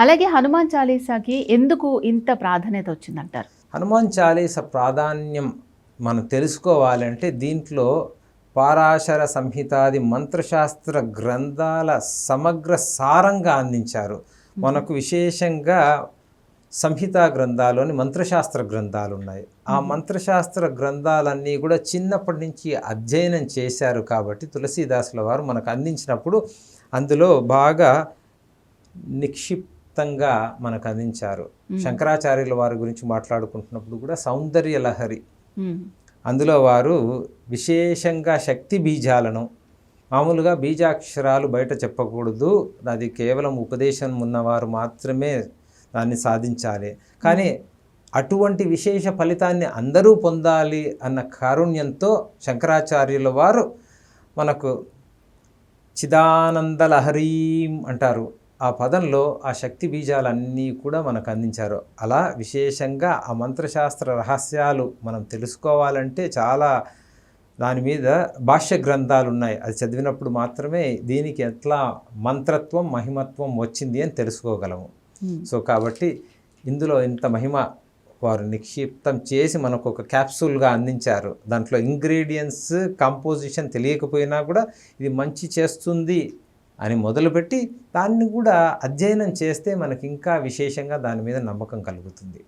అలాగే హనుమాన్ చాలీసాకి ఎందుకు ఇంత ప్రాధాన్యత వచ్చిందంటారు? హనుమాన్ చాలీస ప్రాధాన్యం మనం తెలుసుకోవాలంటే దీంట్లో పారాశర సంహితాది మంత్రశాస్త్ర గ్రంథాల సమగ్ర సారంగా అందించారు. మనకు విశేషంగా సంహితా గ్రంథాల్లోని మంత్రశాస్త్ర గ్రంథాలు ఉన్నాయి. ఆ మంత్రశాస్త్ర గ్రంథాలన్నీ కూడా చిన్నప్పటి నుంచి అధ్యయనం చేశారు కాబట్టి తులసీదాసుల వారు మనకు అందించినప్పుడు అందులో బాగా నిక్షిప్తంగా మనకు అందించారు. శంకరాచార్యుల వారి గురించి మాట్లాడుకుంటున్నప్పుడు కూడా సౌందర్య లహరి, అందులో వారు విశేషంగా శక్తి బీజాలను, మామూలుగా బీజాక్షరాలు బయట చెప్పకూడదు, అది కేవలం ఉపదేశం ఉన్నవారు మాత్రమే దాన్ని సాధించాలి, కానీ అటువంటి విశేష ఫలితాన్ని అందరూ పొందాలి అన్న కారుణ్యంతో శంకరాచార్యుల వారు మనకు చిదానంద లహరీం అంటారు. ఆ పదంలో ఆ శక్తి బీజాలన్నీ కూడా మనకు అందించారు. అలా విశేషంగా ఆ మంత్రశాస్త్ర రహస్యాలు మనం తెలుసుకోవాలంటే చాలా దాని మీద భాష్య గ్రంథాలు ఉన్నాయి. అది చదివినప్పుడు మాత్రమే దీనికి ఎట్లా మంత్రత్వం మహిమత్వం వచ్చింది అని తెలుసుకోగలము. సో కాబట్టి ఇందులో ఇంత మహిమ వారు నిక్షిప్తం చేసి మనకు ఒక క్యాప్సూల్గా అందించారు. దాంట్లో ఇంగ్రీడియంట్స్ కంపోజిషన్ తెలియకపోయినా కూడా ఇది మంచి చేస్తుంది అని మొదలుపెట్టి దాన్ని కూడా అధ్యయనం చేస్తే మనకి ఇంకా విశేషంగా దాని మీద నమ్మకం కలుగుతుంది.